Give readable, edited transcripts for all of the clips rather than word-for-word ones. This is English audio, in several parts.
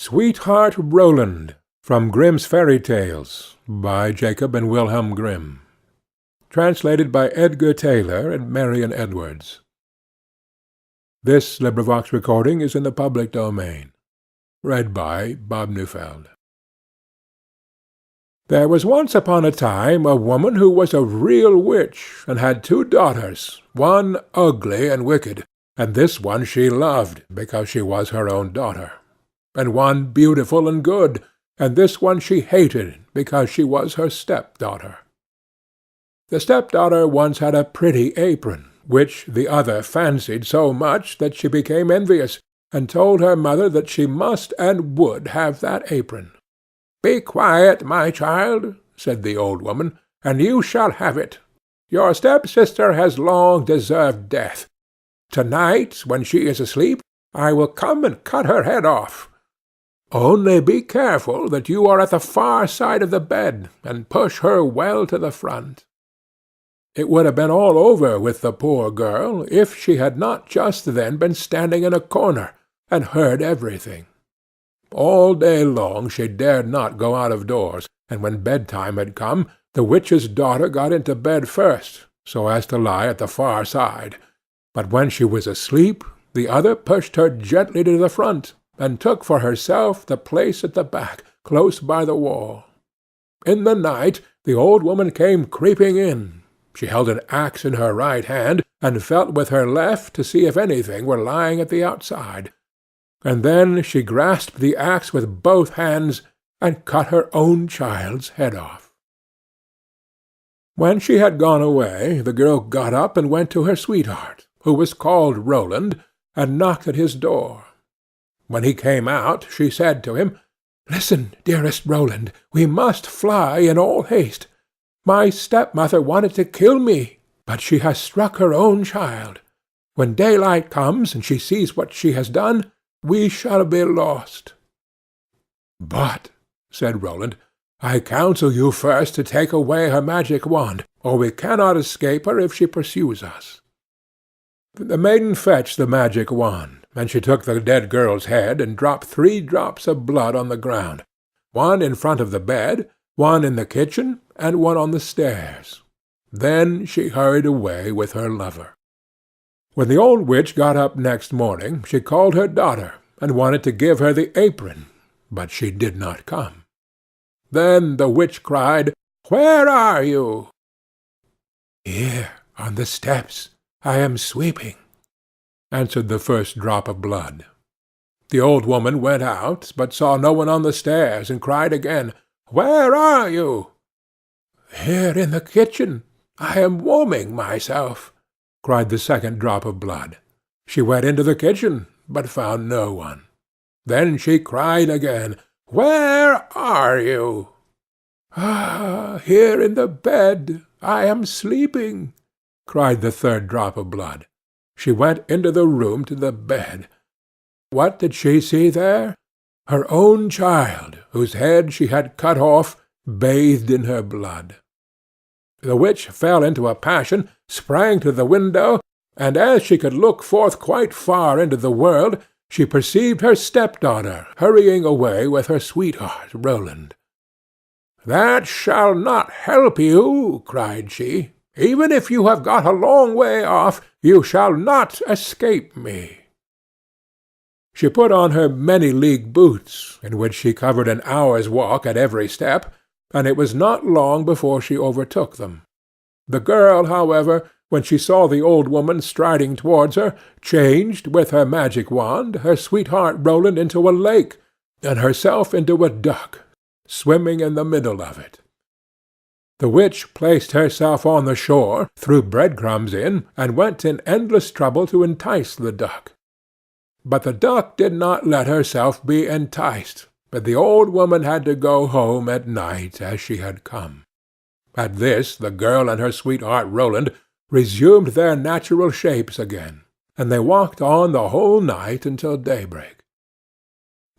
Sweetheart Roland, from Grimm's Fairy Tales, by Jacob and Wilhelm Grimm. Translated by Edgar Taylor and Marian Edwards. This recording is in the public domain. Read by Bob Neufeld. There was once upon a time a woman who was a real witch, and had 2 daughters, one ugly and wicked, and this one she loved, because she was her own daughter, and one beautiful and good, and this one she hated, because she was her step-daughter. The step-daughter once had a pretty apron, which the other fancied so much that she became envious, and told her mother that she must and would have that apron. "Be quiet, my child," said the old woman, "and you shall have it. Your step-sister has long deserved death. To-night, when she is asleep, I will come and cut her head off. Only be careful that you are at the far side of the bed, and push her well to the front." It would have been all over with the poor girl, if she had not just then been standing in a corner, and heard everything. All day long she dared not go out of doors, and when bedtime had come, the witch's daughter got into bed first, so as to lie at the far side. But when she was asleep, the other pushed her gently to the front, and took for herself the place at the back, close by the wall. In the night the old woman came creeping in. She held an axe in her right hand, and felt with her left to see if anything were lying at the outside. And then she grasped the axe with both hands, and cut her own child's head off. When she had gone away, the girl got up and went to her sweetheart, who was called Roland, and knocked at his door. When he came out, she said to him, "Listen, dearest Roland, we must fly in all haste. My stepmother wanted to kill me, but she has struck her own child. When daylight comes, and she sees what she has done, we shall be lost." "But," said Roland, "I counsel you first to take away her magic wand, or we cannot escape her if she pursues us." The maiden fetched the magic wand, and she took the dead girl's head and dropped 3 drops of blood on the ground, one in front of the bed, one in the kitchen, and one on the stairs. Then she hurried away with her lover. When the old witch got up next morning, she called her daughter, and wanted to give her the apron, but she did not come. Then the witch cried, "Where are you?" "Here, on the steps. I am sweeping," answered the first drop of blood. The old woman went out, but saw no one on the stairs, and cried again, "Where are you?" "Here in the kitchen. I am warming myself," cried the second drop of blood. She went into the kitchen, but found no one. Then she cried again, "Where are you?" "Ah, here in the bed. I am sleeping," cried the third drop of blood. She went into the room to the bed. What did she see there? Her own child, whose head she had cut off, bathed in her blood. The witch fell into a passion, sprang to the window, and as she could look forth quite far into the world, she perceived her stepdaughter hurrying away with her sweetheart Roland. "That shall not help you," cried she. "Even if you have got a long way off, you shall not escape me." She put on her many-league boots, in which she covered an hour's walk at every step, and it was not long before she overtook them. The girl, however, when she saw the old woman striding towards her, changed, with her magic wand, her sweetheart Roland into a lake, and herself into a duck, swimming in the middle of it. The witch placed herself on the shore, threw bread-crumbs in, and went in endless trouble to entice the duck. But the duck did not let herself be enticed, but the old woman had to go home at night as she had come. At this the girl and her sweetheart Roland resumed their natural shapes again, and they walked on the whole night until daybreak.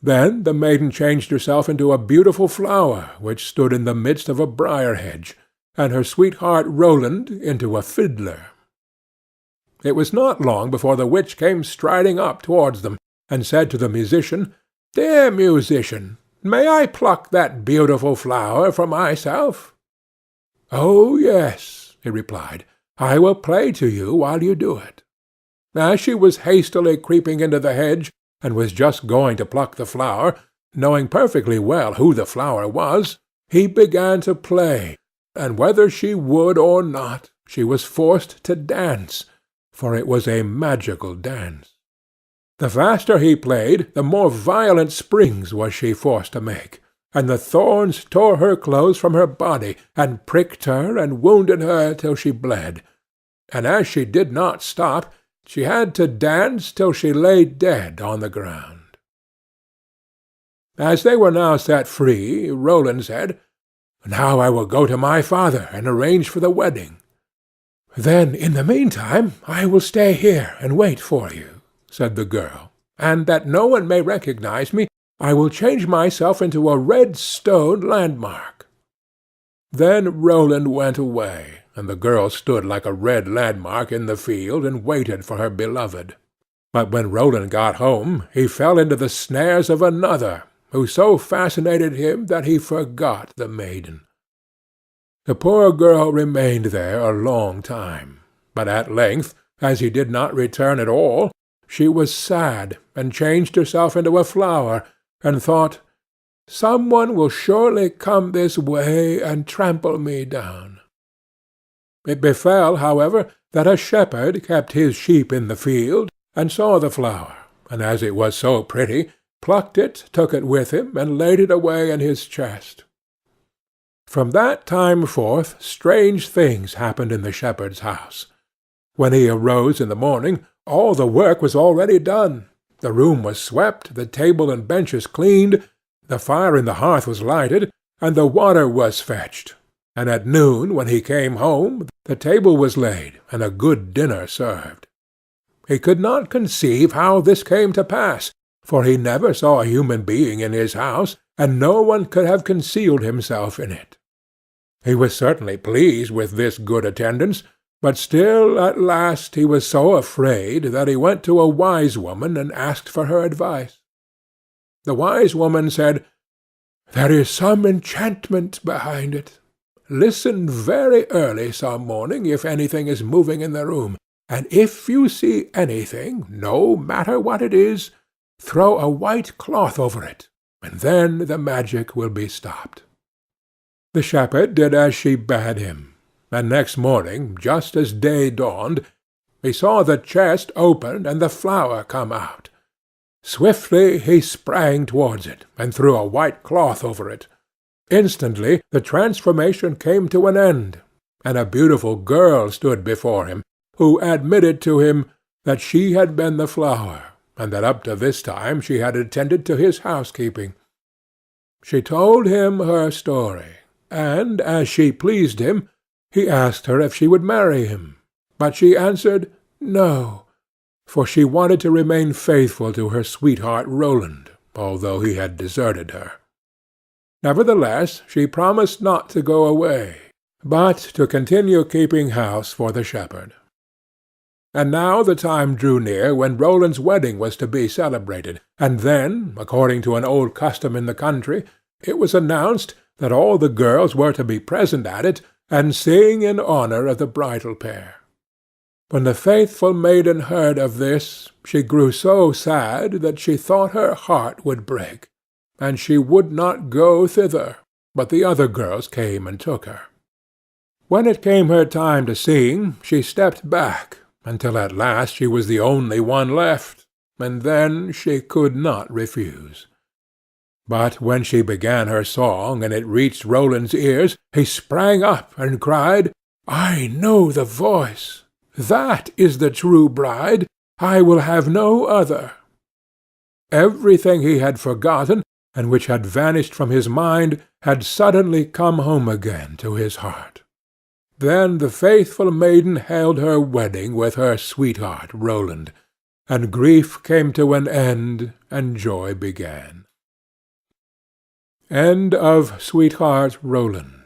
Then the maiden changed herself into a beautiful flower which stood in the midst of a briar-hedge, and her sweetheart Roland into a fiddler. It was not long before the witch came striding up towards them, and said to the musician, "Dear musician, may I pluck that beautiful flower for myself?" "Oh, yes," he replied. "I will play to you while you do it." As she was hastily creeping into the hedge, and was just going to pluck the flower, knowing perfectly well who the flower was, he began to play, and whether she would or not, she was forced to dance, for it was a magical dance. The faster he played, the more violent springs was she forced to make, and the thorns tore her clothes from her body, and pricked her and wounded her till she bled, and as she did not stop, she had to dance till she lay dead on the ground. As they were now set free, Roland said, "Now I will go to my father and arrange for the wedding." "Then in the meantime I will stay here and wait for you," said the girl, "and that no one may recognize me, I will change myself into a red stone landmark." Then Roland went away, and the girl stood like a red landmark in the field and waited for her beloved. But when Roland got home, he fell into the snares of another, who so fascinated him that he forgot the maiden. The poor girl remained there a long time, but at length, as he did not return at all, she was sad, and changed herself into a flower, and thought, "Some one will surely come this way and trample me down." It befell, however, that a shepherd kept his sheep in the field, and saw the flower, and as it was so pretty, plucked it, took it with him, and laid it away in his chest. From that time forth strange things happened in the shepherd's house. When he arose in the morning, all the work was already done. The room was swept, the table and benches cleaned, the fire in the hearth was lighted, and the water was fetched. And at noon, when he came home, the table was laid, and a good dinner served. He could not conceive how this came to pass, for he never saw a human being in his house, and no one could have concealed himself in it. He was certainly pleased with this good attendance, but still at last he was so afraid that he went to a wise woman and asked for her advice. The wise woman said, "There is some enchantment behind it. Listen very early some morning if anything is moving in the room, and if you see anything, no matter what it is, throw a white cloth over it, and then the magic will be stopped." The shepherd did as she bade him, and next morning, just as day dawned, he saw the chest opened and the flower come out. Swiftly he sprang towards it, and threw a white cloth over it. Instantly the transformation came to an end, and a beautiful girl stood before him, who admitted to him that she had been the flower, and that up to this time she had attended to his housekeeping. She told him her story, and, as she pleased him, he asked her if she would marry him, but she answered no, for she wanted to remain faithful to her sweetheart Roland, although he had deserted her. Nevertheless, she promised not to go away, but to continue keeping house for the shepherd. And now the time drew near when Roland's wedding was to be celebrated, and then, according to an old custom in the country, it was announced that all the girls were to be present at it, and sing in honor of the bridal pair. When the faithful maiden heard of this, she grew so sad that she thought her heart would break, and she would not go thither, but the other girls came and took her. When it came her time to sing, she stepped back, until at last she was the only one left, and then she could not refuse. But when she began her song, and it reached Roland's ears, he sprang up and cried, "I know the voice! That is the true bride! I will have no other!" Everything he had forgotten, and which had vanished from his mind, had suddenly come home again to his heart. Then the faithful maiden held her wedding with her sweetheart Roland, and grief came to an end, and joy began. End of Sweetheart Roland.